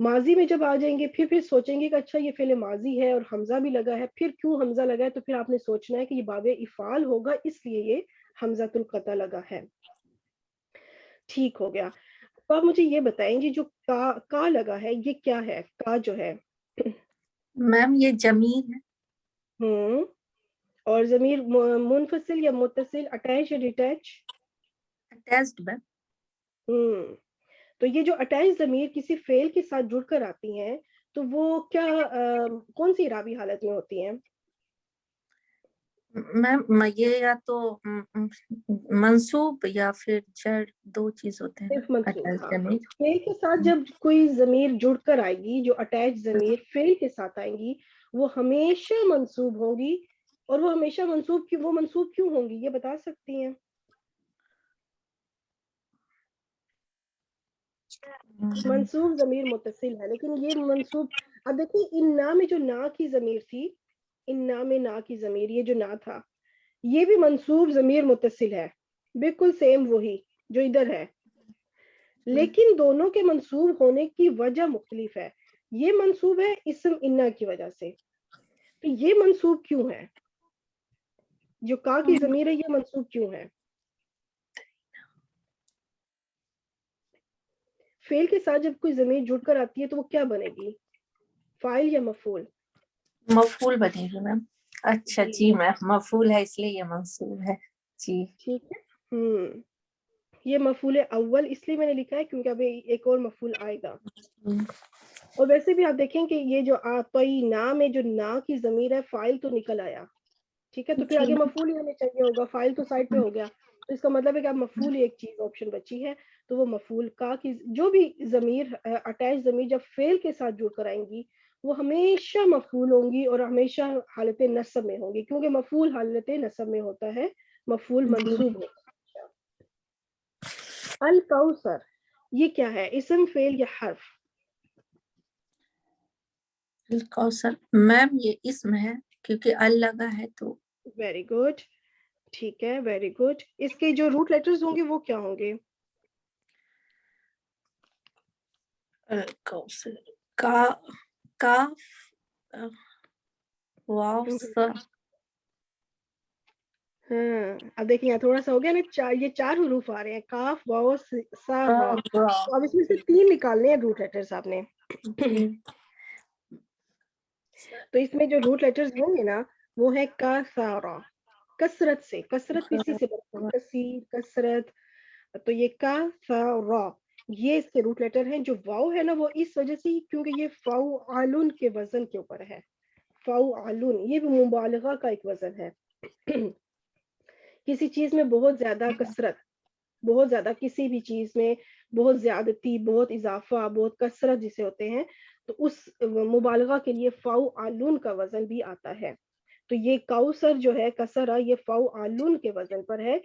ماضی میں جب آ جائیں گے پھر سوچیں گے کہ اچھا یہ فعل ماضی ہے اور حمزہ بھی لگا ہے، پھر کیوں حمزہ لگا ہے، تو پھر آپ نے سوچنا ہے کہ یہ باب افعال ہوگا اس لیے یہ حمزۃ القطع لگا ہے. ٹھیک ہو گیا. تو آپ مجھے یہ بتائیں جی جو کا لگا ہے یہ کیا ہے؟ کا جو ہے میم یہ ضمیر ہے. اور ضمیر منفصل یا متصل، اٹیچ یا ڈیٹیچ؟ اٹیچڈ میم. تو یہ جو اٹیچ ضمیر کسی فعل کے ساتھ جڑ کر آتی ہیں تو وہ کیا کون سی اعرابی حالت میں ہوتی ہیں؟ میم یہ یا تو منصوب یا پھر جر، دو چیز ہوتے ہیں. صرف منصوب. اٹیچ ہاں ہاں، ضمیر. فعل کے ساتھ جب کوئی ضمیر جڑ کر آئے گی، جو اٹیچ ضمیر فعل کے ساتھ آئیں گی وہ ہمیشہ منصوب ہوں گی. اور وہ ہمیشہ منصوب کیوں ہوں گی یہ بتا سکتی ہیں؟ منصوب ضمیر متصل ہے لیکن یہ منصوب، اب دیکھیں ان نا میں جو نا کی ضمیر تھی، ان نا میں نا کی ضمیر، یہ جو نا تھا یہ بھی منصوب ضمیر متصل ہے، بالکل سیم وہی جو ادھر ہے، لیکن دونوں کے منصوب ہونے کی وجہ مختلف ہے. یہ منصوب ہے اسم انا کی وجہ سے، تو یہ منصوب کیوں ہے؟ جو کا کی ضمیر ہے یہ منصوب کیوں ہے؟ فعل کے ساتھ جب کوئی ضمیر جڑ کر آتی ہے تو وہ کیا بنے گی؟ فاعل یا مفعول؟ مفعول بنے گی میم. اچھا جی میم، مفعول ہے اس لیے یہ منصوب ہے. جی ٹھیک ہے. یہ مفعول اول اس لیے میں نے لکھا ہے کیونکہ ابھی ایک اور مفعول آئے گا. اور ویسے بھی آپ دیکھیں کہ یہ جو آتئی نا میں جو نا کی ضمیر ہے فاعل تو نکل آیا، ٹھیک ہے، تو پھر آگے مفعول ہی ہمیں چاہیے ہوگا، فاعل تو سائڈ پہ ہو گیا، تو اس کا مطلب ہے کہ اب مفعول ایک چیز آپشن بچی ہے، تو وہ مفعول کا کی جو بھی ضمیر اٹیچ ضمیر جب فعل کے ساتھ جڑ کر آئیں گی وہ ہمیشہ مفعول ہوں گی اور ہمیشہ حالت نصب میں ہوں گی، کیونکہ مفعول حالت نصب میں ہوتا ہے، مفعول منصوب ہوتا ہے. الکوثر یہ کیا ہے؟ اسم، فعل یا حرف؟ الکوثر میم یہ اسم ہے کیونکہ ال لگا ہے تو. Very good. ٹھیک ہے، ویری گڈ. اس کے جو روٹ لیٹرز ہوں گے وہ کیا ہوں گے؟ الکوثر کا، کاف، واو، سا. اب دیکھیں یہاں تھوڑا سا ہو گیا نا، یہ چار حروف آ رہے ہیں، کاف، واو، سا، را. تو اب اس میں سے 3 نکالنے ہیں روٹ لیٹرز آپ نے. تو اس میں جو روٹ لیٹرز ہوں گے نا وہ ہے کا، سا، را. کثرت سے، کثرت کسی سے بنتی ہے، کثیر، کثرت. تو یہ کا، سا، را یہ اس کے روٹ لیٹر ہیں. جو واو ہے نا وہ اس وجہ سے کیونکہ یہ فعالن کے وزن کے اوپر ہے. فعالن یہ بھی مبالغہ کا ایک وزن ہے. کسی چیز میں بہت زیادہ کثرت، بہت زیادہ کسی بھی چیز میں بہت زیادتی، بہت اضافہ، بہت کثرت جسے ہوتے ہیں تو اس مبالغہ کے لیے فعالن کا وزن بھی آتا ہے. تو یہ کوثر جو ہے کثرہ یہ فعالن کے وزن پر ہے.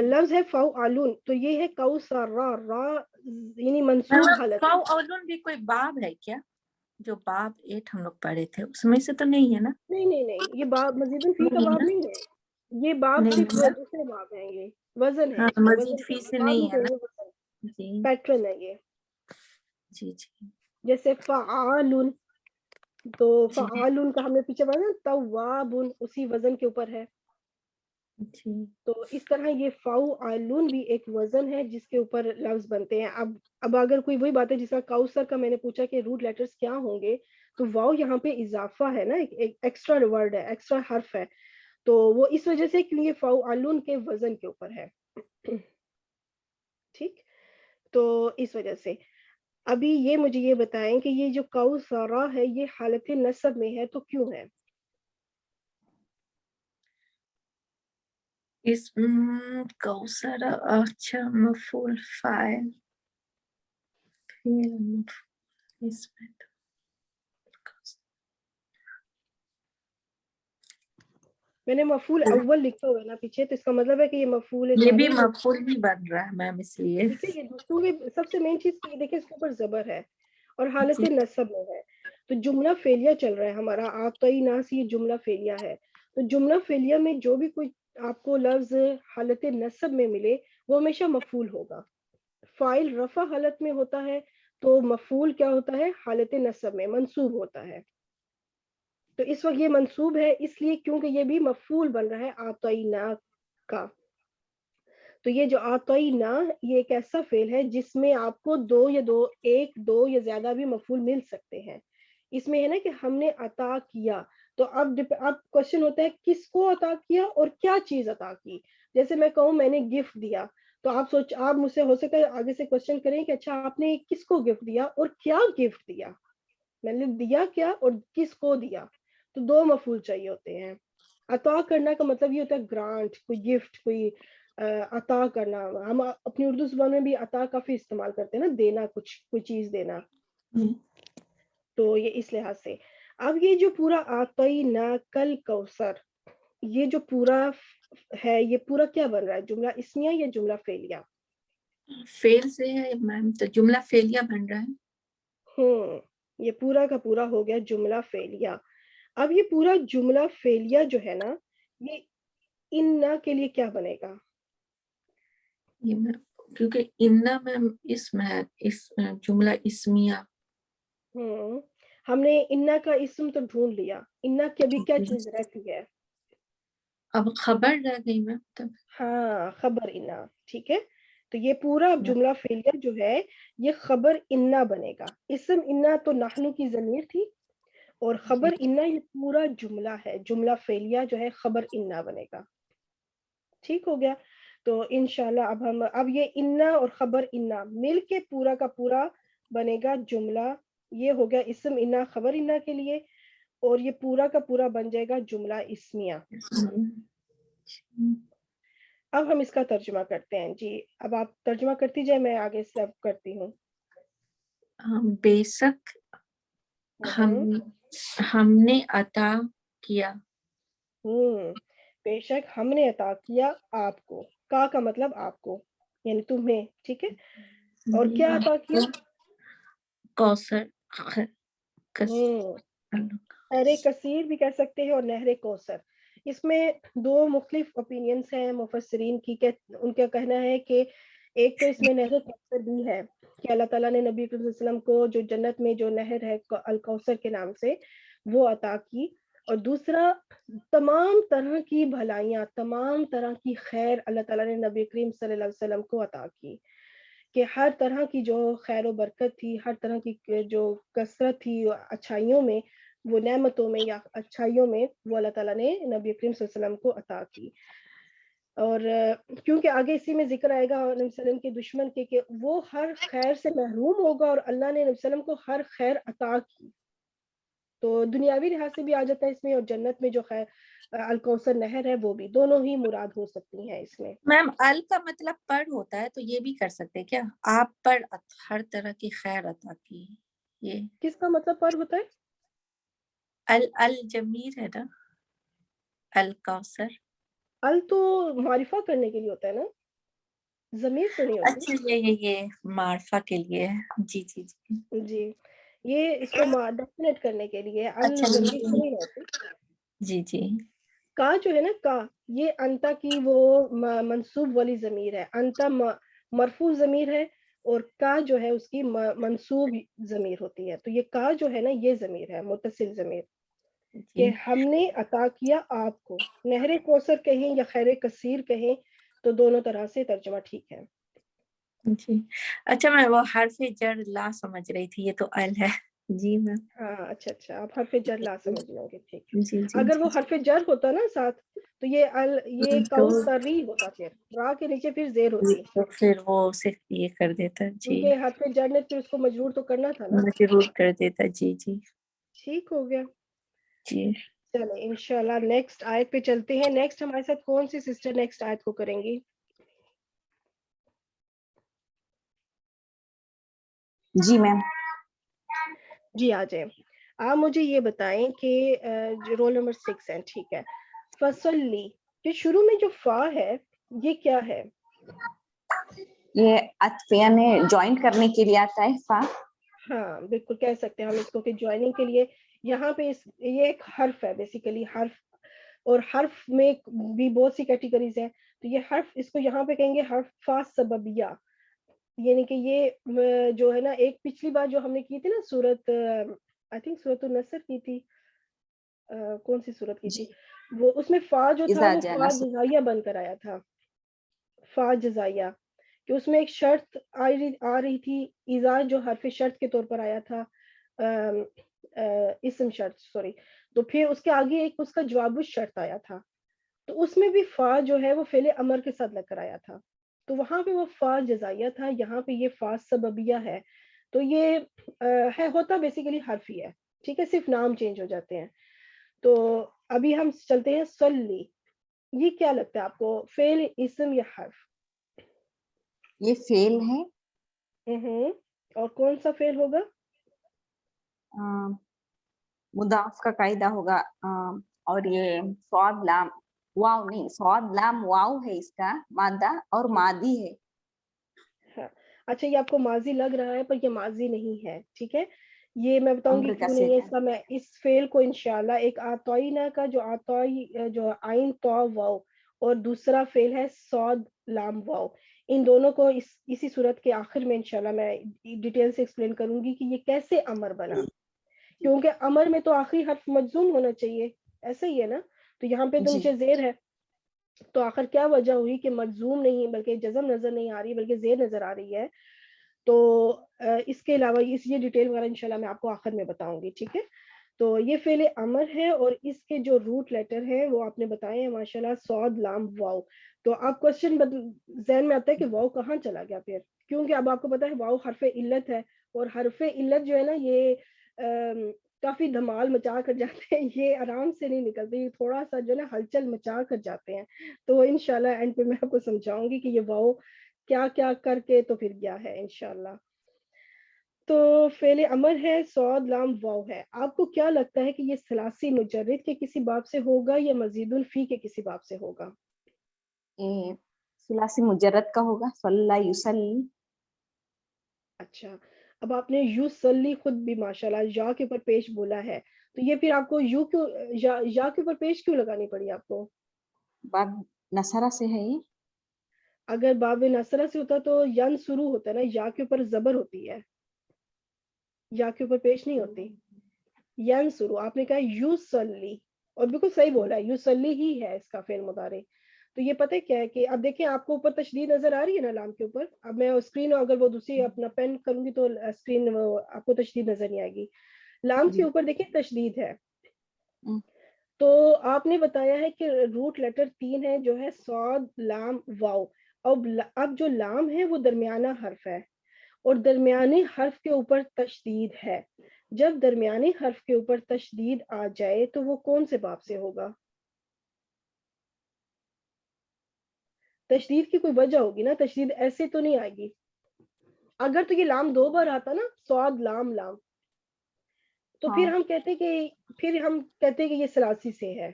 لفظ ہے فعالن تو یہ ہے کوثرہ، را یعنی منصوب حالت. فعالن بھی کوئی باب ہے کیا؟ جو باب 8 ہم لوگ پڑھے تھے اس میں سے تو نہیں ہے نا؟ نہیں یہ باب مزید فی کا باب نہیں ہے، یہ باب صرف دوسرے باب ہیں، یہ وزن ہے، اس کا مزید وزن فی سے باب نہیں ہے نا؟ یہ وزن جی پیٹرن ہے یہ. جی جی جیسے فعالن، تو فعالن کا ہم نے پیچھے پڑھا نا توابن اسی وزن کے اوپر ہے. جی. تو اس طرح یہ فعالن بھی ایک وزن ہے جس کے اوپر لفظ بنتے ہیں. اب اگر کوئی وہی بات ہے جس کا کوثر کا میں نے پوچھا کہ روٹ لیٹرز کیا ہوں گے تو واو یہاں پہ اضافہ ہے نا، ایک ایکسٹرا ورڈ ہے، ایکسٹرا حرف ہے، تو وہ اس وجہ سے کیونکہ فعالن کے وزن کے اوپر ہے. ٹھیک، تو اس وجہ سے ابھی یہ مجھے یہ بتائیں کہ یہ جو کوثرہ ہے یہ حالت نصب میں ہے تو کیوں ہے؟ اسم کوثر، اچھا مفعول فاعل اس میں تو میں نے مفعول اول لکھا ہوا ہے نا پیچھے، تو اس کا مطلب ہے کہ یہ مفعول یہ بھی ثانی جو مفعول بھی بن رہا ہے میم اس لیے. ٹھیک ہے. یہ کیونکہ سب سے مین چیز دیکھیں اس کے اوپر زبر ہے اور حالت نصب میں ہے، تو جملہ فعلیہ چل رہا ہے ہمارا. آتئی ناس یہ جملہ فعلیہ ہے، تو جملہ فعلیہ میں جو بھی کوئی آپ کو لفظ حالت نصب میں ملے وہ ہمیشہ مفعول ہوگا. فاعل رفع حالت میں ہوتا ہے تو مفعول کیا ہوتا ہے؟ حالت نصب میں منصوب ہوتا ہے. تو اس وقت یہ منصوب ہے اس لیے کیونکہ یہ بھی مفعول بن رہا ہے اعطینا کا. تو یہ جو اعطینا یہ ایک ایسا فعل ہے جس میں آپ کو ایک دو یا زیادہ بھی مفعول مل سکتے ہیں. اس میں ہے نا کہ ہم نے عطا کیا. تو اب کوشچن ہوتا ہے کس کو عطا کیا اور کیا چیز عطا کی. جیسے میں کہوں میں نے گفٹ دیا, تو آپ مجھ سے ہو سکتا ہے آگے سے کوشچن کریں کہ اچھا آپ نے کس کو گفٹ دیا اور کیا گفٹ دیا. میں نے دیا کیا اور کس کو دیا, تو دو مفعول چاہیے ہوتے ہیں. عطا کرنا کا مطلب یہ ہوتا ہے گرانٹ, کوئی گفٹ, کوئی عطا کرنا. ہم اپنی اردو زبان میں بھی عطا کافی استعمال کرتے ہیں نا, دینا, کوئی چیز دینا. تو یہ اس لحاظ سے. اب یہ جو پورا اعطینا کل کوثر, یہ جو پورا ہے یہ پورا کیا بن رہا ہے؟ جملہ اسمیہ یا جملہ فعلیہ؟ فعل سے ہے میم, تو جملہ فعلیہ بن رہا ہے. یہ پورا کا پورا ہو گیا جملہ فعلیہ. اب یہ پورا جملہ فعلیہ جو ہے نا, یہ انا کے لیے کیا بنے گا؟ کیونکہ انا میم اسم ہے, اس جملہ اسمیہ. ہم نے انا کا اسم تو ڈھونڈ لیا, انا کی ابھی کیا چیز رہتی ہے؟ اب خبر رہ گئی میم تب. ہاں, خبر انا. ٹھیک ہے, تو یہ پورا جملہ فعلیہ جو ہے یہ خبر انا بنے گا. اسم انا تو نحنو کی ضمیر تھی, اور خبر انا یہ پورا جملہ ہے. جملہ فعلیہ جو ہے خبر انا بنے گا. ٹھیک ہو گیا. تو انشاءاللہ اب یہ انا اور خبر انا مل کے پورا کا پورا بنے گا جملہ. یہ ہو گیا اسم انا خبر انا کے لیے, اور یہ پورا کا پورا بن جائے گا جملہ اسمیہ. اب ہم اس کا ترجمہ کرتے ہیں. جی اب آپ ترجمہ کرتی جائے, میں آگے سے اب کرتی ہوں. بے شک ہم نے عطا کیا. بے شک ہم نے عطا کیا آپ کو. کا مطلب آپ کو یعنی تمہیں. ٹھیک ہے, اور کیا عطا کیا؟ کوثر. نہر کثیر بھی کہہ سکتے ہیں اور نہر کوثر. اس میں دو مختلف اوپینینس ہیں مفسرین کی, کہ ان کا کہنا ہے کہ ایک تو اس میں نہر کوثر بھی ہے کہ اللہ تعالیٰ نے نبی صلی اللہ علیہ وسلم کو جو جنت میں جو نہر ہے الکوثر کے نام سے وہ عطا کی, اور دوسرا تمام طرح کی بھلائیاں, تمام طرح کی خیر اللہ تعالیٰ نے نبی کریم صلی اللہ علیہ وسلم کو عطا کی, کہ ہر طرح کی جو خیر و برکت تھی, ہر طرح کی جو کثرت تھی اچھائیوں میں, وہ نعمتوں میں یا اچھائیوں میں, وہ اللہ تعالیٰ نے نبی کریم صلی اللہ علیہ وسلم کو عطا کی. اور کیونکہ آگے اسی میں ذکر آئے گا نبی صلی اللہ علیہ وسلم کے دشمن کے کہ وہ ہر خیر سے محروم ہوگا اور اللہ نے نبی صلی اللہ علیہ وسلم کو ہر خیر عطا کی. تو دنیاوی لحاظ سے بھی آ جاتا ہے اس میں, اور جنت میں جو خیر الکوثر نہر ہے وہ بھی, دونوں ہی مراد ہو سکتی ہیں اس میں. میم ال کا مطلب پر ہوتا ہے, تو یہ بھی کر سکتے کیا, آپ پر ہر طرح کی خیر عطا کی. یہ کس کا مطلب پر ہوتا ہے؟ الجمیر ہے نا, الکوثر. ال تو معرفہ کرنے کے لیے ہوتا ہے نا, ضمیر تو نہیں ہوتی. اچھا یہ معرفہ کے لیے ہے. جی جی جی جی, یہ اس کو ڈیفینیٹ کرنے کے لیے. ال اچھا ضمیر تو نہیں ہوتی. جی جی. کا جو ہے نا, کا یہ انتا کی وہ منصوب والی ضمیر ہے. انتا مرفوع ضمیر ہے, اور کا جو ہے اس کی منصوب ضمیر ہوتی ہے. تو یہ کا جو ہے نا یہ ضمیر ہے, متصل ضمیر, کہ ہم نے عطا کیا آپ کو. نہر کوثر کہیں یا خیر کثیر کہیں تو دونوں طرح سے ترجمہ ٹھیک ہے. جی اچھا, میں وہ حرف جر لا سمجھ رہی تھی, یہ تو ال ہے. جی میم. ہاں اچھا, آپ حرف جر لا سمجھ لو گے. ٹھیک ہے, جی جی اگر وہ جی. حرف جر ہوتا نا ساتھ تو یہ تو کوثری ہوتا, پھر را کے نیچے پھر زیر ہوتی, پھر وہ صرف یہ کر دیتا. جی, کیونکہ حرف جر نے پھر اس کو مجرور تو کرنا تھا نا. مجرور کر دیتا. جی جی. ٹھیک ہو گیا. جی چلے انشاءاللہ نیکسٹ آیت پہ چلتے ہیں. نیکسٹ ہمارے ساتھ کون سی سسٹر نیکسٹ آیت کو کریں گی؟ جی میم. جی آ جائیں. آپ مجھے یہ بتائیں کہ رول نمبر 6 ہے. ٹھیک ہے, فصلی, یہ شروع میں جو فا ہے یہ کیا ہے؟ یہ عطفیہ میں جوائن کرنے کے لیے آتا ہے فا. ہاں بالکل کہہ سکتے ہیں ہم اس کو کہ جوائننگ کے لیے. یہاں پہ یہ ایک حرف ہے بیسیکلی, حرف, اور حرف میں بھی بہت سی کیٹیگریز ہیں. تو یہ حرف, اس کو یہاں پہ کہیں گے حرف فا سببیہ. یعنی کہ یہ جو ہے نا ایک پچھلی بار جو ہم نے کی تھی نا سورت آئی تھنک سورت النصر کی تھی، کون سی سورت کی جی تھی، وہ اس میں فا جو تھا اذا وہ جاء فا نصر، جزائیہ بن کر آیا تھا، فا جزائیہ، کہ اس میں ایک شرط آ رہی تھی، ایزا جو حرف شرط کے طور پر آیا تھا، اسم شرط سوری، تو پھر اس کے آگے ایک اس کا جواب الشرط آیا تھا، تو اس میں بھی فا جو ہے وہ فعل امر کے ساتھ لگ کر آیا تھا، تو وہاں پہ وہ فا جزائیہ تھا، یہاں پہ یہ فا سببیہ ہے، تو یہ ہے ہوتا بیسیکلی حرف ہی ہے، ٹھیک ہے، صرف نام چینج ہو جاتے ہیں. تو ابھی ہم چلتے ہیں صلی، یہ کیا لگتا ہے آپ کو، فعل، اسم یا حرف؟ یہ فعل ہے. اور کون سا فعل ہوگا؟ مضاف کا قاعدہ ہوگا، اور یہ صاد لام واو نہیں، صاد لام واو ہے اس کا مادہ اور مادی ہے. ہاں اچھا، یہ آپ کو ماضی لگ رہا ہے پر یہ ماضی نہیں ہے، ٹھیک ہے، یہ میں بتاؤں گی امر کا کیوں نہیں ہے صیغہ. اس کا. میں اس فعل کو انشاءاللہ ایک آتوئینہ کا جو آتوئی جو عین تو واو اور دوسرا فعل ہے صاد لام واو، ان دونوں کو اسی صورت کے آخر میں انشاءاللہ میں ڈیٹیل سے ایکسپلین کروں گی کہ یہ کیسے امر بنا، کیونکہ امر میں تو آخری حرف مجزوم ہونا چاہیے، ایسا ہی ہے نا، تو یہاں پہ تو جی نیچے زیر ہے، تو آخر کیا وجہ ہوئی کہ مجزوم نہیں بلکہ جزم نظر نہیں آ رہی بلکہ زیر نظر آ رہی ہے. تو اس کے علاوہ یہ ڈیٹیل وغیرہ انشاءاللہ میں آپ کو آخر میں بتاؤں گی، ٹھیک ہے. تو یہ فعل امر ہے اور اس کے جو روٹ لیٹر ہیں وہ آپ نے بتائے ہیں ماشاءاللہ، صاد لام واو. تو آپ کوشچن ذہن میں آتا ہے کہ واو کہاں چلا گیا پھر، کیونکہ اب آپ کو پتا ہے واو حرف علت ہے، اور حرف علت جو ہے نا یہ کافی دھمال مچا کر جاتے ہیں، یہ آرام سے نہیں نکلتے، یہ تھوڑا سا جو ہے نا ہلچل مچا کر جاتے ہیں. تو انشاءاللہ اینڈ پہ میں آپ کو سمجھاؤں گی کہ یہ واو کیا کیا کر کے تو پھر گیا ہے انشاءاللہ. تو فعل امر ہے، صاد لام واو ہے. آپ کو کیا لگتا ہے کہ یہ ثلاثی مجرد کے کسی باب سے ہوگا یا مزید الفی کے کسی باب سے ہوگا؟ یہ ثلاثی مجرد کا ہوگا، صلی یصلی. اچھا، اب آپ نے یو سلی خود بھی ماشاءاللہ یا کے اوپر پیش بولا ہے، تو یہ پھر آپ کو یو کیوں یا کے اوپر پیش کیوں لگانی پڑی آپ کو؟ باب نصرہ سے ہے یہ. اگر باب نصرہ سے ہوتا تو ین شروع ہوتا ہے نا، یا کے اوپر زبر ہوتی ہے، یا کے اوپر پیش نہیں ہوتی. ین شروع آپ نے کہا یو سلی، اور بالکل صحیح بولا ہے، یو سلی ہی ہے اس کا فعل مضارع. تو یہ پتہ کیا ہے کہ اب دیکھیں آپ کو اوپر تشدید نظر آ رہی ہے نا لام کے اوپر، اب میں اسکرین اگر وہ دوسری اپنا پین کروں گی تو اسکرین آپ کو تشدید نظر نہیں آئے گی. لام کے جی اوپر دیکھیں تشدید ہے، تو آپ نے بتایا ہے کہ روٹ لیٹر 3 ہے جو ہے صاد لام واو. اب جو لام ہے وہ درمیانہ حرف ہے اور درمیانی حرف کے اوپر تشدید ہے. جب درمیانی حرف کے اوپر تشدید آ جائے تو وہ کون سے باب سے ہوگا؟ تشدید کی کوئی وجہ ہوگی نا، تشدید ایسے تو نہیں آئے گی. اگر تو یہ لام 2 بار آتا نا، صاد لام لام، تو ہاں. پھر ہم کہتے کہ یہ ثلاثی سے ہے.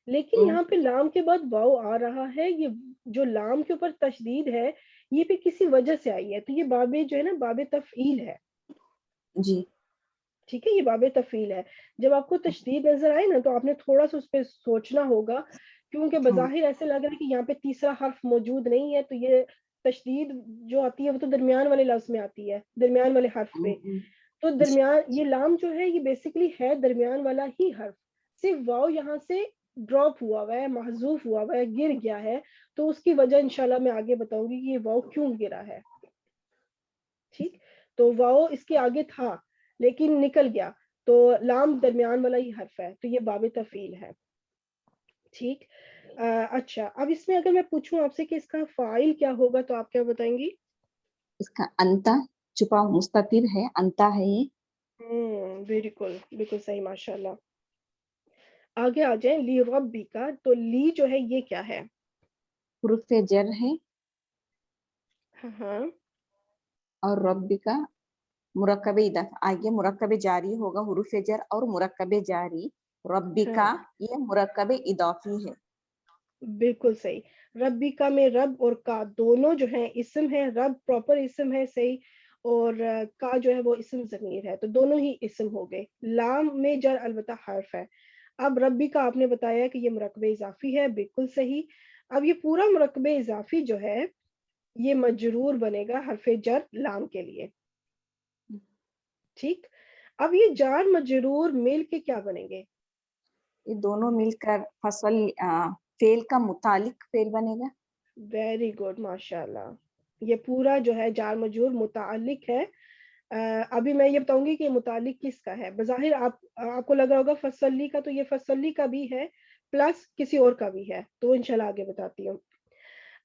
لیکن ہم، یہاں پہ لام کے بعد واو آ رہا ہے، یہ جو لام کے اوپر تشدید ہے یہ بھی کسی وجہ سے آئی ہے، تو یہ باب جو ہے نا باب تفعیل ہے، جی ٹھیک ہے، یہ باب تفعیل ہے. جب آپ کو تشدید نظر آئے نا تو آپ نے تھوڑا سا اس پہ سوچنا ہوگا، کیونکہ ہاں. بظاہر ایسے لگ رہا ہے کہ یہاں پہ تیسرا حرف موجود نہیں ہے، تو یہ تشدید جو آتی ہے وہ تو درمیان والے لفظ میں آتی ہے، درمیان والے حرف پہ. تو درمیان یہ لام جو ہے یہ بیسیکلی ہے درمیان والا ہی حرف، صرف واو یہاں سے ڈراپ ہوا ہوا ہے، محذوف ہوا ہوا ہے، گر گیا ہے. تو اس کی وجہ انشاءاللہ میں آگے بتاؤں گی کہ یہ واو کیوں گرا ہے. ٹھیک، تو واو اس کے آگے تھا لیکن نکل گیا، تو لام درمیان والا ہی حرف ہے، تو یہ باب تفعیل ہے. ٹھیک، اچھا، اب اس میں اگر میں پوچھوں آپ سے کہ اس کا فاعل کیا ہوگا تو آپ کیا بتائیں گی؟ اس کا انتا چھپا مستتر ہے، انتا ہے یہ. بالکل بالکل صحیح ماشاءاللہ. آگے آ جائیں، لی ربی کا، تو لی جو ہے یہ کیا ہے؟ حروف جر ہے، ہاں اور ربی کا مرکب اضافہ آگے مرکب جاری ہوگا، حروف جر اور مرکب جاری. ربی ہاں کا یہ مرکب اضافی ہے. بالکل صحیح. ربی کا میں رب اور کا دونوں جو ہیں اسم ہے، رب پراپر اسم ہے صحیح، اور کا جو ہے وہ اسم ضمیر ہے، تو دونوں ہی اسم ہو گئے. لام میں جر البتہ حرف ہے. اب ربی کا آپ نے بتایا کہ یہ مرکب اضافی ہے، بالکل صحیح. اب یہ پورا مرکب اضافی جو ہے یہ مجرور بنے گا حرف جر لام کے لیے. ٹھیک, اب یہ جار مجرور مل کے کیا بنیں گے؟ یہ دونوں مل کر فصل فعل کا متعلق فعل بنے گا. ویری گڈ, ماشاء اللہ. یہ پورا جو ہے جار مجرور متعلق ہے. ابھی میں یہ بتاؤں گی کہ متعلق کس کا ہے. بظاہر آپ کو لگ رہا ہوگا فصلی کا, تو یہ فصلی کا بھی ہے پلس کسی اور کا بھی ہے, تو انشاءاللہ آگے بتاتی ہوں.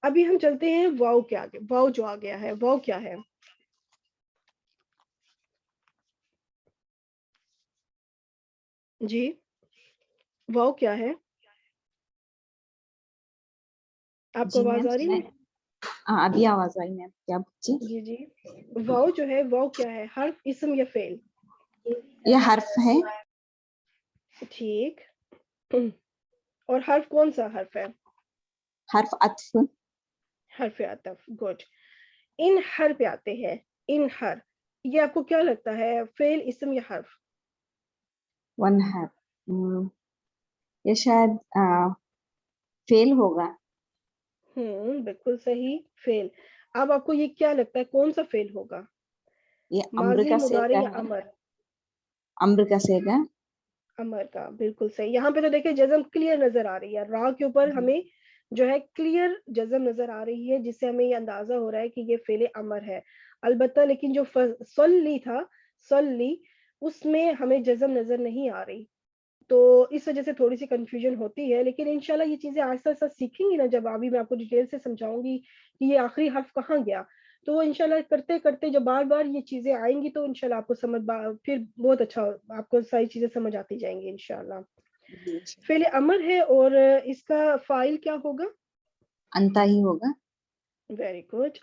ابھی ہم چلتے ہیں واو کے آگے. واو جو آ گیا ہے, واو کیا ہے؟ جی واو کیا ہے؟ آپ کو جی آواز میم, آ رہی ہے؟ ابھی آواز آئی میم, کیا بچی؟ جی جی, واو جو ہے, واو کیا ہے؟ حرف, اسم یا فعل؟ یہ حرف ہے. ٹھیک, اور حرف کون سا حرف ہے؟ حرف عطف. حرف عطف. گڈ. ان ہر پہ آتے ہیں. ان ہر, یہ آپ کو کیا لگتا ہے, فعل, اسم یا حرف؟ ون حرف. یہ شاید فعل ہوگا. بالکل صحیح, فعل. اب آپ کو یہ کیا لگتا ہے کون سا فعل ہوگا؟ یہ امر ماضی, کا مضارع صیغہ یا ہے. امر؟ امر کا صیغہ. امر کا, بالکل صحیح. یہاں پہ تو دیکھیں جزم کلیئر نظر آ رہی ہے, را کے اوپر ہمیں جو ہے کلیئر جزم نظر آ رہی ہے, جس سے ہمیں یہ اندازہ ہو رہا ہے کہ یہ فعل امر ہے. البتہ لیکن جو صلی تھا, صلی, اس میں ہمیں جزم نظر نہیں آ رہی, تو اس وجہ سے تھوڑی سی کنفیوژن ہوتی ہے. لیکن انشاءاللہ یہ چیزیں آہستہ آہستہ سیکھیں گی نا, جب ابھی میں آپ کو ڈیٹیل سے سمجھاؤں گی کہ یہ آخری حرف کہاں گیا, تو انشاءاللہ کرتے کرتے جب بار بار یہ چیزیں آئیں گی تو انشاءاللہ آپ کو سمجھ پھر بہت اچھا, آپ کو ساری چیزیں سمجھ آتی جائیں گی انشاءاللہ. فعل امر ہے, اور اس کا فاعل کیا ہوگا؟ انتا ہی ہوگا. Very good.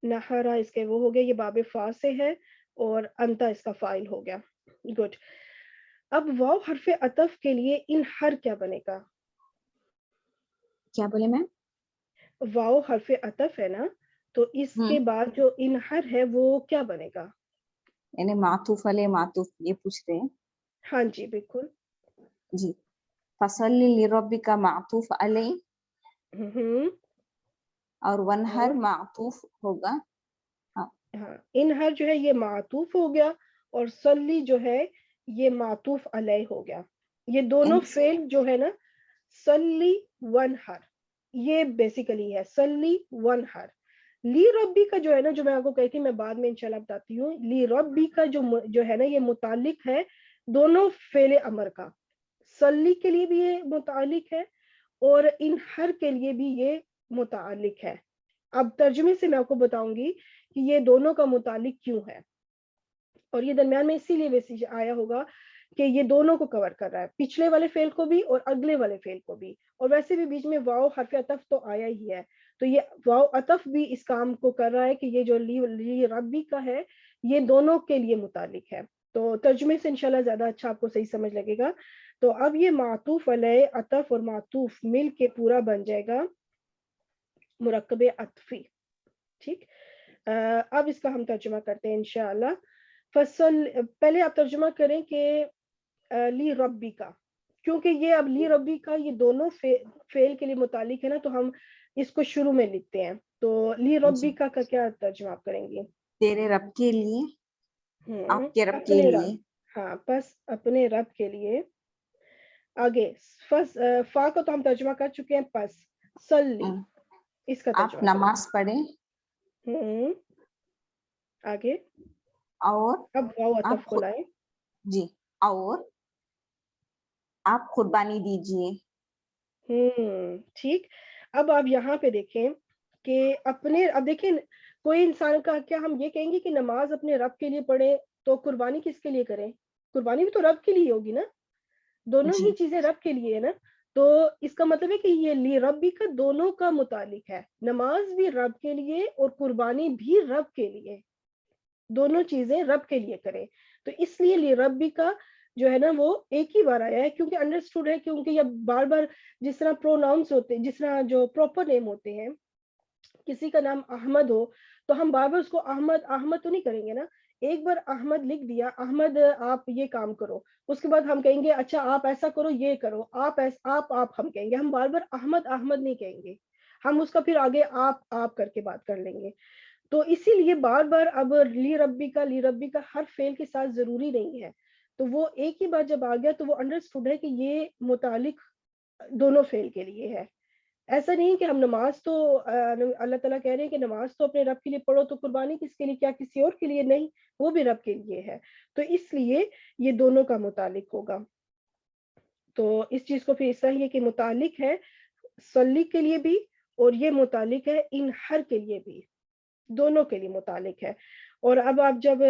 نہرا اس کے وہ ہو گیا, یہ باب فا سے ہے, اور انتا اس کا فاعل ہو گیا. گڈ. اب واو حرف عطف کے لیے ان ہر کیا بنے گا؟ کیا بولے میم؟ واو حرف عطف ہے نا, تو اس کے بعد جو ان ہر ہے وہ کیا بنے گا؟ یعنی معطوف علیہ معطوف, یہ پوچھ رہے ہیں. ہاں جی بالکل. جی, فصل لربک معطوف علیہ, اور ونہر معطوف ہوگا. ہاں, ان ہر جو ہے یہ معطوف ہو گیا, اور صلی جو ہے یہ معطوف علیہ ہو گیا. یہ دونوں فعل جو ہے نا, صلی ونہر, یہ بیسیکلی ہے صلی ونہر. لی ربی کا جو ہے نا, جو میں آپ کو کہتی میں بعد میں انشاءاللہ بتاتی ہوں, لی ربی کا جو ہے نا یہ متعلق ہے دونوں فعل امر کا. صلی کے لیے بھی یہ متعلق ہے, اور ان ہر کے لیے بھی یہ متعلق ہے. اب ترجمے سے میں آپ کو بتاؤں گی کہ یہ دونوں کا متعلق کیوں ہے, اور یہ درمیان میں اسی لیے آیا ہوگا کہ یہ دونوں کو کور کر رہا ہے, پچھلے والے فعل کو بھی اور اگلے والے فعل کو بھی. اور ویسے بھی بیچ میں واو حرف عطف تو آیا ہی ہے, تو یہ واو عطف بھی اس کام کو کر رہا ہے کہ یہ جو لی ربی کا ہے یہ دونوں کے لیے متعلق ہے. تو ترجمے سے انشاءاللہ زیادہ اچھا آپ کو صحیح سمجھ لگے گا. تو اب یہ معطوف علیہ, عطف اور معطوف مل کے پورا بن جائے گا مرکب عطفی. ٹھیک, اب اس کا ہم ترجمہ کرتے ہیں انشاءاللہ. فصل, پہلے آپ ترجمہ کریں کہ لی ربی کا, کیونکہ یہ اب لی ربی کا یہ دونوں فعل کے لیے متعلق ہے نا, تو ہم اس کو شروع میں لکھتے ہیں. تو لی ربی کا کیا ترجمہ آپ کریں گے؟ تیرے رب کے لیے, آپ کے رب کے اپنے لیے. رب, ہاں بس اپنے رب کے لیے. آگے فا کو تو ہم ترجمہ کر چکے ہیں, پس صلی, اس کا آپ ترجمہ نماز پڑھیں. آگے اور اب واو عطف آپ کو لائیں. جی, اور آپ قربانی دیجئے. ٹھیک. اب آپ یہاں پہ دیکھیں کہ اپنے, اب دیکھیں کوئی انسان کا کیا ہم یہ کہیں گے کہ نماز اپنے رب کے لیے پڑھے, تو قربانی کس کے لیے کریں؟ قربانی بھی تو رب کے لیے ہوگی نا, دونوں جی ہی چیزیں رب کے لیے ہے نا. تو اس کا مطلب ہے کہ یہ لی ربی کا دونوں کا متعلق ہے, نماز بھی رب کے لیے اور قربانی بھی رب کے لیے, دونوں چیزیں رب کے لیے کریں. تو اس لیے لی ربی کا جو ہے نا وہ ایک ہی بار آیا ہے, کیونکہ انڈرسٹوڈ ہے, کیونکہ یہ بار بار جس طرح پروناؤنس ہوتے ہیں, جس طرح جو پراپر نیم ہوتے ہیں, کسی کا نام احمد ہو تو ہم بار بار اس کو احمد احمد تو نہیں کریں گے نا. ایک بار احمد لکھ دیا, احمد آپ یہ کام کرو, اس کے بعد ہم کہیں گے اچھا آپ ایسا کرو, یہ کرو, آپ ہم کہیں گے, ہم بار بار احمد احمد نہیں کہیں گے. ہم اس کا پھر آگے آپ کر کے بات کر لیں گے. تو اسی لیے بار بار اب لی ربی کا ہر فعل کے ساتھ ضروری نہیں ہے. تو وہ ایک ہی بار جب آ گیا تو وہ انڈرسٹوڈ ہے کہ یہ متعلق دونوں فعل کے لیے ہے. ایسا نہیں کہ ہم نماز تو اللہ تعالیٰ کہہ رہے ہیں کہ نماز تو اپنے رب کے لیے پڑھو, تو قربانی کس کے لیے, کیا کسی اور کے لیے؟ نہیں, وہ بھی رب کے لیے ہے. تو اس لیے یہ دونوں کا متعلق ہوگا. تو اس چیز کو پھر اس طرح یہ کہ متعلق ہے صلی کے لیے بھی, اور یہ متعلق ہے ان ہر کے لیے بھی, دونوں کے لیے متعلق ہے. اور اب آپ جب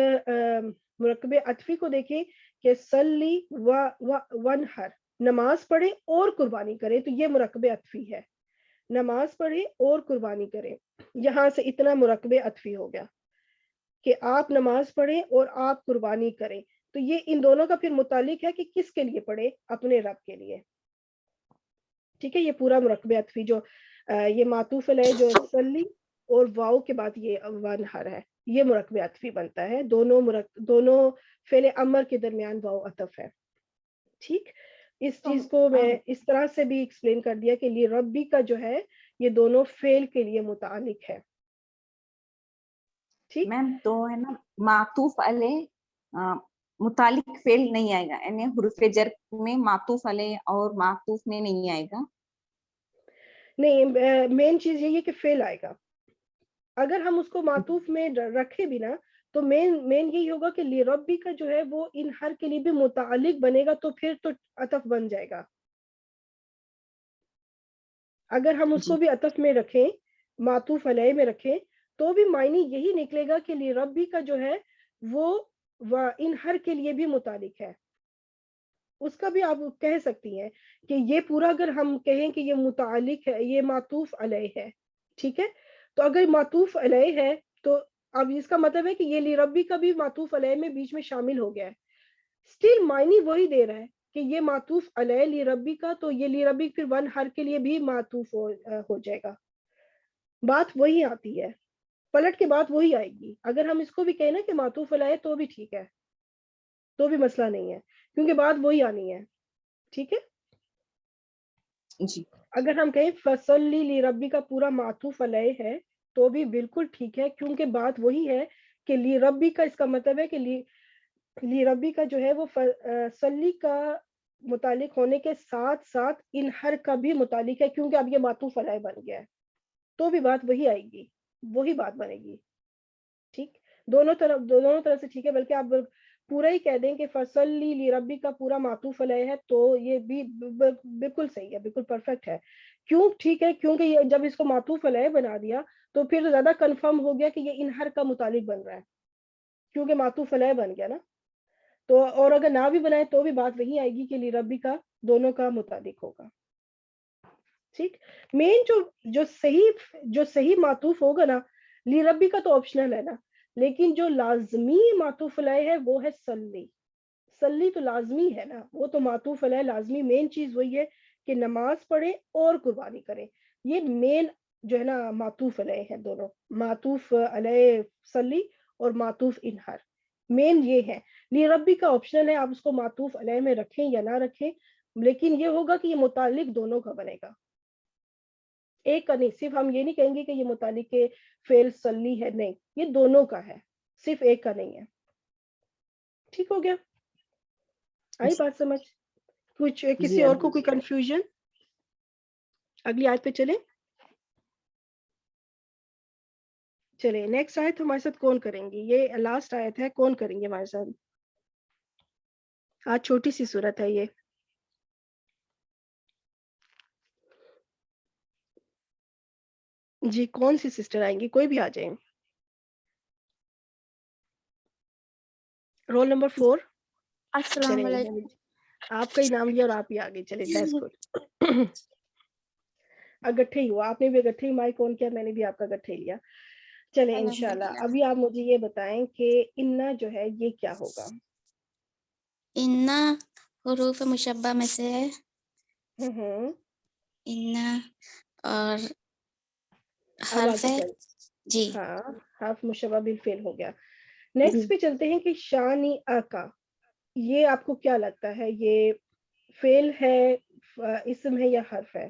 مرکب عطفی کو دیکھیں کہ صلی ونحر, نماز پڑھے اور قربانی کرے, تو یہ مرکب عطفی ہے. نماز پڑھے اور قربانی کرے, یہاں سے اتنا مرکب عطفی ہو گیا کہ آپ نماز پڑھیں اور آپ قربانی کریں. تو یہ ان دونوں کا پھر متعلق ہے کہ کس کے لیے پڑھے, اپنے رب کے لیے. ٹھیک ہے, یہ پورا مرکب عطفی جو یہ معطوف علیہ جو صلی اور واو کے بعد یہ ونحر ہے, یہ مرکب عطفی بنتا ہے. دونوں فعل امر کے درمیان واو عطف ہے. ٹھیک, اس چیز کو میں اس طرح سے بھی ایکسپلین کر دیا کہ لی ربی کا جو ہے یہ دونوں فعل کے لیے متعلق ہے. ٹھیک میم تو ہے نا معطوف علیہ متعلق فعل نہیں آئے گا, یعنی حروف جر میں معطوف علیہ اور معطوف میں نہیں آئے گا. نہیں, مین چیز یہی ہے کہ فعل آئے گا. اگر ہم اس کو معطوف میں رکھے بھی نا تو مین یہی ہوگا کہ لی ربی کا جو ہے وہ ان ہر کے لیے بھی متعلق بنے گا, تو پھر تو عطف بن جائے گا. اگر ہم اس کو بھی عطف میں رکھیں, معطوف علیہ میں رکھیں, تو بھی معنی یہی نکلے گا کہ لی ربی کا جو ہے وہ ان ہر کے لیے بھی متعلق ہے. اس کا بھی آپ کہہ سکتی ہیں کہ یہ پورا اگر ہم کہیں کہ یہ متعلق ہے, یہ معطوف علیہ ہے, ٹھیک ہے, تو اگر معطوف علیہ ہے تو اب اس کا مطلب ہے کہ یہ لی ربی کا بھی معطوف علیہ میں بیچ میں شامل ہو گیا ہے. اسٹل معنی وہی دے رہا ہے کہ یہ معطوف علیہ لی ربی کا, تو یہ لی ربی پھر ون ہر کے لیے بھی معطوف ہو جائے گا. بات وہی آتی ہے, پلٹ کے بات وہی آئے گی. اگر ہم اس کو بھی کہیں نا کہ معطوف علیہ تو بھی ٹھیک ہے, تو بھی مسئلہ نہیں ہے, کیونکہ بات وہی آنی ہے. ٹھیک ہے, جی اگر ہم کہیں فصلی لی ربی کا پورا معطوف علیہ ہے تو بھی بالکل ٹھیک ہے, کیونکہ بات وہی ہے کہ لی ربی کا, اس کا مطلب ہے کہ لی ربی کا جو ہے وہ صلی کا متعلق ہونے کے ساتھ ساتھ ان ہر کا بھی متعلق ہے, کیونکہ اب یہ معطوف علیہ بن گیا ہے, تو بھی بات وہی آئے گی, وہی بات بنے گی. ٹھیک, دونوں طرح سے ٹھیک ہے. بلکہ آپ پورا ہی کہہ دیں کہ فصلی لی ربی کا پورا معطوف علیہ ہے, تو یہ بھی بالکل صحیح ہے, بالکل پرفیکٹ ہے. کیوں ٹھیک ہے؟ کیونکہ یہ جب اس کو معطوف علیہ بنا دیا تو پھر زیادہ کنفرم ہو گیا کہ یہ ان ہر کا متعلق بن رہا ہے, کیونکہ معطوف علیہ بن گیا نا. تو اور اگر نہ بھی بنائے تو بھی بات وہی آئے گی کہ لی ربی کا دونوں کا متعلق ہوگا. ٹھیک, مین جو صحیح معطوف ہوگا نا, لی ربی کا تو آپشنل ہے نا, لیکن جو لازمی معطوف علیہ ہے وہ ہے صلی تو لازمی ہے نا, وہ تو معطوف علیہ لازمی. مین چیز وہی ہے کہ نماز پڑھے اور قربانی کرے, یہ مین جو ہے نا معطوف علیہ ہے. دونوں معطوف علیہ صلی اور معطوف انہر مین یہ ہے. لی ربی کا آپشنل ہے, آپ اس کو معطوف علیہ میں رکھیں یا نہ رکھیں, لیکن یہ ہوگا کہ یہ متعلق دونوں کا بنے گا, ایک کا نہیں. صرف ہم یہ نہیں کہیں گے کہ یہ متعلق فعل صلی ہے, نہیں, یہ دونوں کا ہے, صرف ایک کا نہیں ہے. ٹھیک ہو گیا, آئی بات سمجھ؟ کچھ کسی اور کو کوئی کنفیوژن؟ اگلی آیت پہ چلیں. چلے نیکسٹ آیت ہمارے ساتھ کون کریں گے؟ یہ لاسٹ آیت ہے, کون کریں گے ہمارے ساتھ؟ آج چھوٹی سی صورت ہے یہ. جی, کون سی سسٹر آئیں گی؟ کوئی بھی آ جائیں. Roll number 4. السلام علیکم. آپ کا ہی نام لیا اور آپ ہی آگے چلے. That's good. اگٹھے ہی ہوا, آپ نے بھی اگٹھے ہی مائک آن کیا, میں نے بھی آپ کا اگٹھے لیا. چلے انشاءاللہ. ابھی آپ مجھے یہ بتائیں کہ انا جو ہے یہ کیا ہوگا؟ انا حروف مشبہ میں سے ہے. انا اور حرف ہے. جی ہاں, حرف مشبہ بالفعل ہو گیا. نیکسٹ پہ چلتے ہیں کہ شانی کا, یہ آپ کو کیا لگتا ہے, یہ فعل ہے, اسم ہے یا حرف ہے؟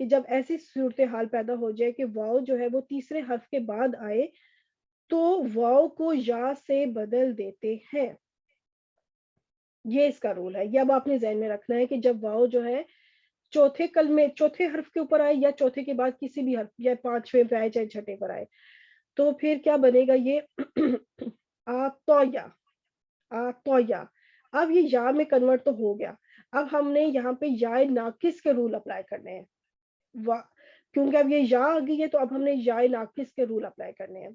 کہ جب ایسی صورتحال پیدا ہو جائے کہ واؤ جو ہے وہ تیسرے حرف کے بعد آئے تو واؤ کو یا سے بدل دیتے ہیں. یہ اس کا رول ہے. یہ اب آپ نے ذہن میں رکھنا ہے کہ جب واؤ جو ہے چوتھے کلمے چوتھے حرف کے اوپر آئے یا چوتھے کے بعد کسی بھی حرف یا پانچویں پہ آئے چاہے چھٹے پر آئے تو پھر کیا بنے گا یہ آتویا. آتویا. اب یہ یا میں کنورٹ تو ہو گیا. اب ہم نے یہاں پہ یا ناقص کے رول اپلائی کرنے ہیں کیونکہ اب یہ یا آ گئی ہے تو اب ہم نے یا ناقص کے رول اپلائی کرنے ہیں.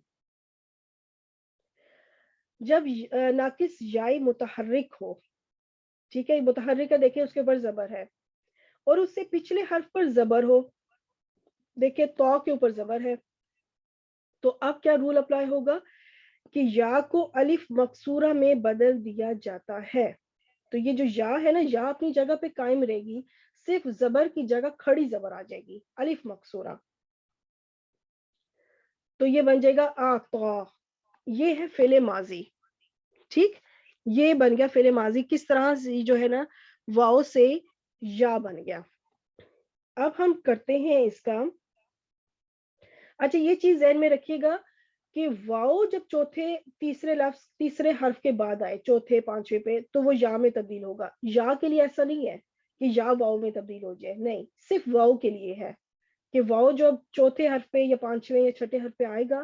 جب ناقص یا متحرک ہو, ٹھیک ہے, متحرک ہے دیکھیں اس کے اوپر زبر ہے اور اس سے پچھلے حرف پر زبر ہو, دیکھیں تو کے اوپر زبر ہے, تو اب کیا رول اپلائی ہوگا کہ یا کو الف مکسورہ میں بدل دیا جاتا ہے. تو یہ جو یا ہے نا, یا اپنی جگہ پہ قائم رہے گی, صرف زبر کی جگہ کھڑی زبر آ جائے گی, الف مکسورہ. تو یہ بن جائے گا آتا. یہ ہے فعل ماضی. ٹھیک, یہ بن گیا فعل ماضی. کس طرح سے جو ہے نا واؤ سے یا بن گیا. اب ہم کرتے ہیں اس کا. اچھا یہ چیز ذہن میں رکھیے گا کہ واؤ جب تیسرے حرف کے بعد آئے چوتھے پانچویں پہ تو وہ یا میں تبدیل ہوگا. یا کے لیے ایسا نہیں ہے کہ یا واؤ میں تبدیل ہو جائے, نہیں, صرف واؤ کے لیے ہے کہ واؤ جب چوتھے حرف پہ یا پانچویں یا چھٹے حرف پہ آئے گا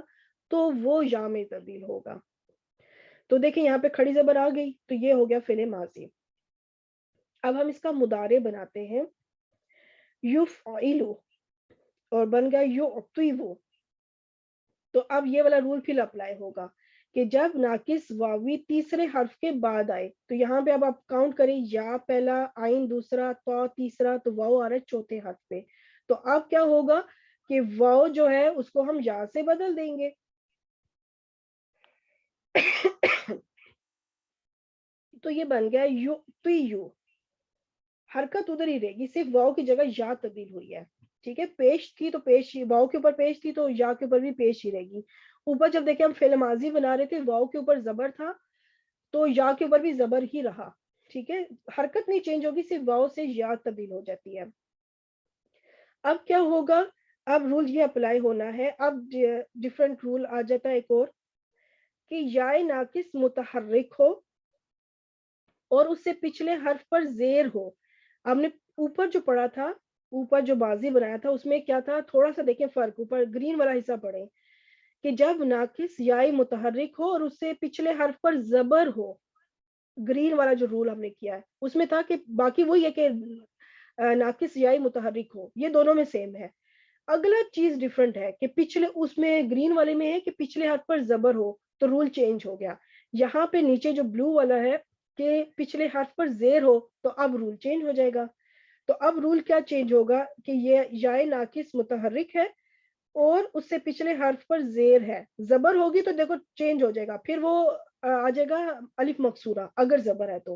تو وہ یا میں تبدیل ہوگا. تو دیکھیں یہاں پہ کھڑی زبر آ گئی تو یہ ہو گیا فعل ماضی. اب ہم اس کا مضارع بناتے ہیں. یفعلو اور بن گیا یعطیو. تو اب یہ والا رول پھر اپلائی ہوگا کہ جب ناقص واوی تیسرے حرف کے بعد آئے تو یہاں پہ اب آپ کاؤنٹ کریں, یا پہلا, آئین دوسرا, تو تیسرا, تو واو آ رہا ہے چوتھے حرف پہ. تو اب کیا ہوگا کہ واو جو ہے اس کو ہم یا سے بدل دیں گے. تو یہ بن گیا یعطیو. حرکت ادھر ہی رہے گی, صرف واو کی جگہ یا تبدیل ہوئی ہے. ٹھیک ہے, پیش تھی تو پیش, واو کے اوپر پیش تھی تو یا کے اوپر بھی پیش ہی رہے گی. اوپر جب دیکھیں ہم فعل ماضی بنا رہے تھے واو کے اوپر زبر تھا تو یا کے اوپر بھی زبر ہی رہا. ٹھیک ہے, حرکت نہیں چینج ہوگی, صرف واو سے یا تبدیل ہو جاتی ہے. اب کیا ہوگا, اب رول یہ اپلائی ہونا ہے. اب ڈفرنٹ رول آ جاتا ہے ایک اور کہ یا ناقص متحرک ہو اور اس سے پچھلے حرف پر زیر ہو. ہم نے اوپر جو پڑھا تھا, اوپر جو بازی بنایا تھا اس میں کیا تھا, تھوڑا سا دیکھیں فرق, اوپر گرین والا حصہ پڑھیں کہ جب ناقص یا متحرک ہو اور اس سے پچھلے حرف پر زبر ہو. گرین والا جو رول ہم نے کیا ہے اس میں تھا کہ باقی وہی ہے کہ ناقص یا متحرک ہو, یہ دونوں میں سیم ہے. اگلا چیز ڈفرنٹ ہے کہ پچھلے, اس میں گرین والے میں ہے کہ پچھلے حرف پر زبر ہو تو رول چینج ہو گیا. یہاں پہ نیچے جو بلو والا ہے کہ پچھلے حرف پر زیر ہو تو اب رول چینج ہو جائے گا. تو اب رول کیا چینج ہوگا کہ یہ یا ناقص متحرک ہے اور اس سے پچھلے حرف پر زیر ہے. زبر ہوگی تو دیکھو چینج ہو جائے گا, پھر وہ آ جائے گا الف مکسورہ اگر زبر ہے تو.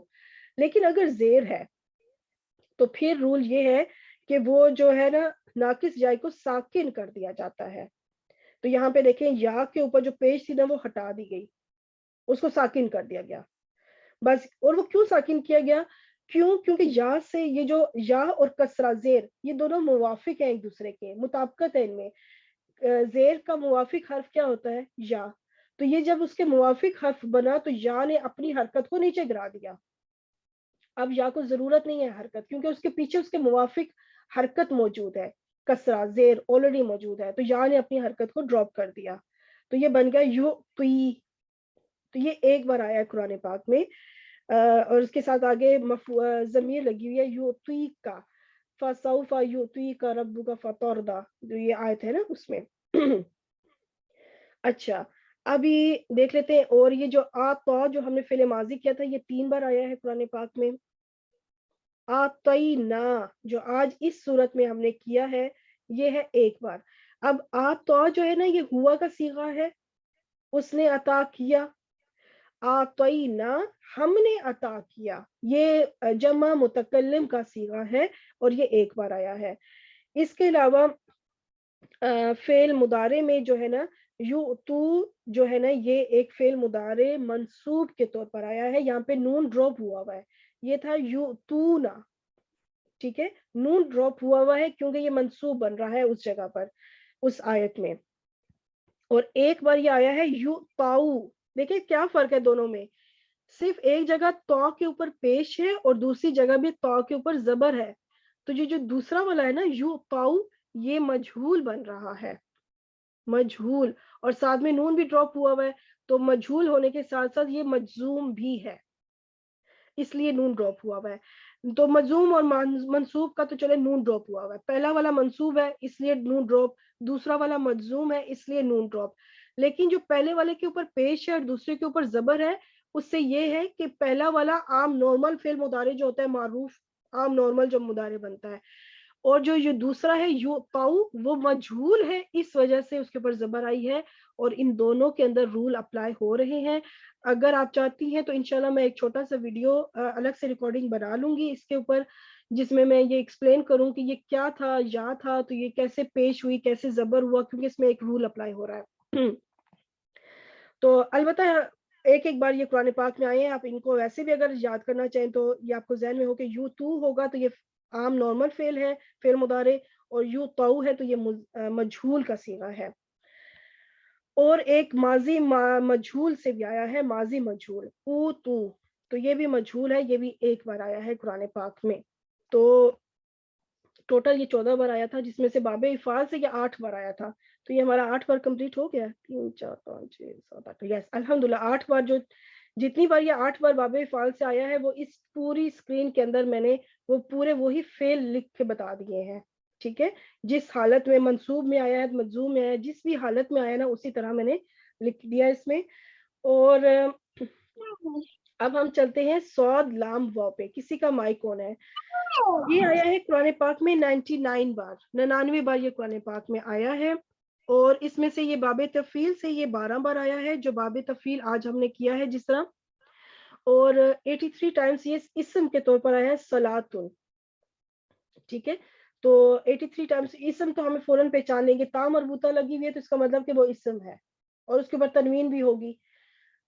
لیکن اگر زیر ہے تو پھر رول یہ ہے کہ وہ جو ہے نا ناقص یا کو ساکن کر دیا جاتا ہے. تو یہاں پہ دیکھیں یا کے اوپر جو پیش تھی نا وہ ہٹا دی گئی, اس کو ساکن کر دیا گیا بس. اور وہ کیوں ساکن کیا گیا, کیونکہ یا سے یہ جو یا اور کسرہ زیر یہ دونوں موافق ہیں, ایک دوسرے کے مطابقت ہے ان میں. زیر کا موافق حرف کیا ہوتا ہے, یا. تو یہ جب اس کے موافق حرف بنا تو یا نے اپنی حرکت کو نیچے گرا دیا. اب یا کو ضرورت نہیں ہے حرکت کیونکہ اس کے پیچھے اس کے موافق حرکت موجود ہے, کسرہ زیر آلریڈی موجود ہے, تو یا نے اپنی حرکت کو ڈراپ کر دیا. تو یہ بن گیا یعطی. تو یہ ایک بار آیا ہے قرآن پاک میں, اور اس کے ساتھ آگے ضمیر لگی ہوئی ہے یعطی کا, فسوف یعطیک ربک فترضی, جو یہ آیت ہے نا اس میں. اچھا ابھی دیکھ لیتے ہیں. اور یہ جو آتا جو ہم نے فعل ماضی کیا تھا یہ 3 بار آیا ہے قرآن پاک میں. آتینا جو آج اس صورت میں ہم نے کیا ہے یہ ہے 1 بار. اب آتا جو ہے نا یہ ہوا کا صیغہ ہے, اس نے عطا کیا. آتینا ہم نے عطا کیا, یہ جمع متکلم کا صیغہ ہے اور یہ 1 بار آیا ہے. اس کے علاوہ فعل مضارع میں جو ہے نا یعطو جو ہے نا یہ ایک فعل مضارع منصوب کے طور پر آیا ہے. یہاں پہ نون ڈراپ ہوا ہے, یہ تھا یعطونا. ٹھیک ہے, نون ڈراپ ہوا ہے کیونکہ یہ منصوب بن رہا ہے اس جگہ پر, اس آیت میں. اور ایک بار یہ آیا ہے یو تاؤ. دیکھیں کیا فرق ہے دونوں میں, صرف ایک جگہ تو کے اوپر پیش ہے اور دوسری جگہ بھی تو کے اوپر زبر ہے. تو یہ جو دوسرا والا ہے نا یو تاؤ, یہ مجہول بن رہا ہے, مجہول, اور ساتھ میں نون بھی ڈراپ ہوا ہے, تو مجہول ہونے کے ساتھ ساتھ یہ مجزوم بھی ہے, اس لیے نون ڈراپ ہوا ہے. تو مجزوم اور منصوب کا تو چلے نون ڈراپ ہوا ہے, پہلا والا منصوب ہے اس لیے نون ڈراپ, دوسرا والا مجزوم ہے اس لیے نون ڈراپ. لیکن جو پہلے والے کے اوپر پیش ہے اور دوسرے کے اوپر زبر ہے, اس سے یہ ہے کہ پہلا والا عام نارمل فعل مضارع جو ہوتا ہے, معروف عام نارمل جو مضارع بنتا ہے, اور جو یہ دوسرا ہے یو پاؤ وہ مجہول ہے, اس وجہ سے اس کے اوپر زبر آئی ہے, اور ان دونوں کے اندر رول اپلائی ہو رہے ہیں. اگر آپ چاہتی ہیں تو انشاءاللہ میں ایک چھوٹا سا ویڈیو الگ سے ریکارڈنگ بنا لوں گی اس کے اوپر, جس میں یہ ایکسپلین کروں کہ یہ کیا تھا, یا تھا تو یہ کیسے پیش ہوئی, کیسے زبر ہوا, کیونکہ اس میں ایک رول اپلائی ہو رہا ہے. تو البتہ ایک ایک بار یہ قرآن پاک میں آئے ہیں, آپ ان کو ویسے بھی اگر یاد کرنا چاہیں تو یہ آپ کو ذہن میں ہو کہ یو تو ہوگا تو یہ عام نارمل فعل ہے, فعل مضارع, اور یو تو ہے تو یہ مجہول کا صیغہ ہے. اور ایک ماضی مجہول سے بھی آیا ہے, ماضی مجہول او تو یہ بھی مجہول ہے, یہ بھی ایک بار آیا ہے قرآن پاک میں. تو ٹوٹل یہ 14 بار آیا تھا, جس میں سے باب افعال سے یہ 8 بار آیا تھا. تو یہ ہمارا 8 بار کمپلیٹ ہو گیا, 3 4 5 6 7 8, یس الحمدللہ 8 بار. جو جتنی بار یہ 8 بار باب افعال سے آیا ہے, وہ اس پوری اسکرین کے اندر میں نے وہ پورے وہی فعل لکھ کے بتا دیے ہیں. ٹھیک ہے, جس حالت میں منصوب میں آیا ہے, مجزوم میں آیا ہے, جس بھی حالت میں آیا نا اسی طرح میں نے لکھ دیا اس میں. اور اب ہم چلتے ہیں صاد لام واو پہ. کسی کا مائک کون ہے؟ یہ آیا ہے قرآن پاک میں 99 بار, 99 بار یہ قرآن پاک میں آیا ہے. اور اس میں سے یہ باب تفعیل سے یہ 12 بار آیا ہے, جو باب تفعیل آج ہم نے کیا ہے جس طرح. اور 83 ٹائمز یہ اسم کے طور پر آیا ہے صلاتن. ٹھیک ہے, تو 83 ٹائمز اسم تو ہمیں فوراً پہچان لیں گے, تا مربوطہ لگی ہوئی ہے تو اس کا مطلب کہ وہ اسم ہے, اور اس کے اوپر تنوین بھی ہوگی.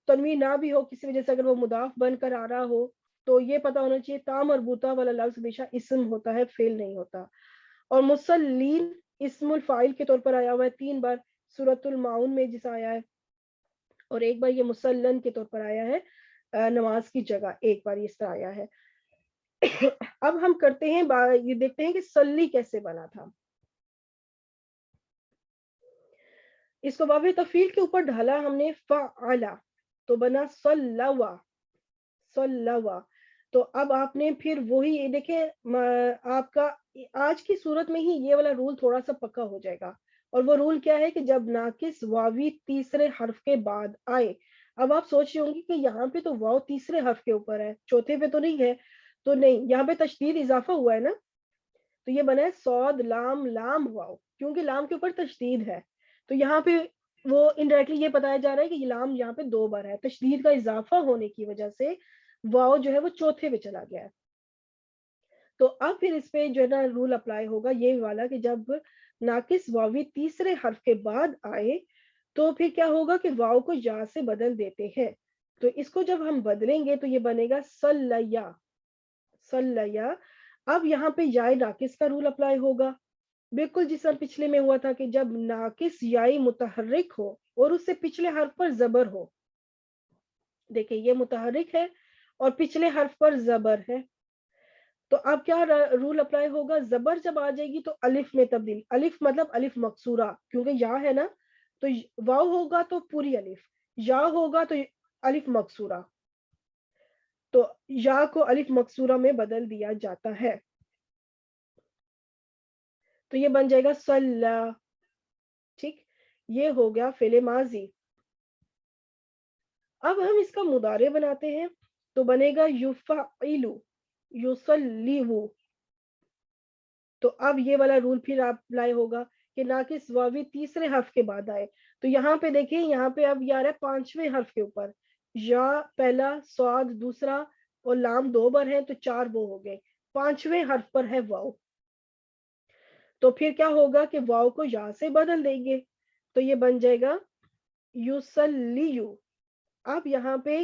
تنوین نہ بھی ہو کسی وجہ سے, اگر وہ مضاف بن کر آ رہا ہو, تو یہ پتا ہونا چاہیے تا مربوطہ والا لفظ ہمیشہ اسم ہوتا ہے, فعل نہیں ہوتا. اور مسلین اسم الفاعل کے طور پر آیا ہوا ہے 3 بار سورۃ الماؤن میں جسا آیا ہے, اور ایک بار یہ مسلن کے طور پر آیا ہے نماز کی جگہ, ایک بار اس طرح آیا ہے. اب ہم کرتے ہیں یہ دیکھتے ہیں کہ سلی کیسے بنا تھا. اس کو باب تفعیل کے اوپر ڈھالا ہم نے فعلا, تو بنا صلوا, صلوا. تو اب آپ نے پھر وہی دیکھیں, آپ کا آج کی صورت میں ہی یہ والا رول تھوڑا سا پکا ہو جائے گا. اور وہ رول کیا ہے کہ جب ناقص واوی تیسرے حرف کے بعد آئے. اب آپ سوچ رہے ہوں گے کہ یہاں پہ تو واو تیسرے حرف کے اوپر ہے, چوتھے پہ تو نہیں ہے. تو نہیں, یہاں پہ تشدید اضافہ ہوا ہے نا, تو یہ بنا ہے صاد لام لام واو, کیونکہ لام کے اوپر تشدید ہے. تو یہاں پہ وہ انڈائریکٹلی یہ بتایا جا رہا ہے کہ یہ لام یہاں پہ 2 بار ہے, تشدید کا اضافہ ہونے کی وجہ سے واو جو ہے وہ چوتھے پہ چلا گیا ہے. تو اب پھر اس پہ جو ہے نا رول اپلائی ہوگا یہ والا کہ جب ناقص واوی تیسرے حرف کے بعد آئے تو پھر کیا ہوگا کہ واو کو یا سے بدل دیتے ہیں. تو اس کو جب ہم بدلیں گے تو یہ بنے گا سلیا, سلیا. اب یہاں پہ یا ناقص کا رول اپلائی ہوگا, بالکل جس طرح پچھلے میں ہوا تھا کہ جب ناقص یائی متحرک ہو اور اس سے پچھلے حرف پر زبر ہو. دیکھیں یہ متحرک ہے اور پچھلے حرف پر زبر ہے, تو اب کیا رول اپلائی ہوگا, زبر جب آ جائے گی تو الف میں تبدیل, الف مطلب الف مقصورہ, کیونکہ یا ہے نا, تو واو ہوگا تو پوری الف, یا ہوگا تو الف مقصورہ, تو یا کو الف مقصورہ میں بدل دیا جاتا ہے. تو یہ بن جائے گا صلی. ٹھیک, یہ ہو گیا فعل ماضی. اب ہم اس کا مضارع بناتے ہیں, تو بنے گا یفعلو, یصلیو. تو اب یہ والا رول پھر اپلائی ہوگا کہ ناقص واوی تیسرے حرف کے بعد آئے. تو یہاں پہ دیکھیں, یہاں پہ اب یہ آ رہا ہے 5ویں حرف کے اوپر, یا پہلا, صاد دوسرا, اور لام 2 بار ہے تو 4 وہ ہو گئے, 5ویں حرف پر ہے واو. تو پھر کیا ہوگا کہ واو کو یا سے بدل دیں گے, تو یہ بن جائے گا یوسلیو. اب یہاں پہ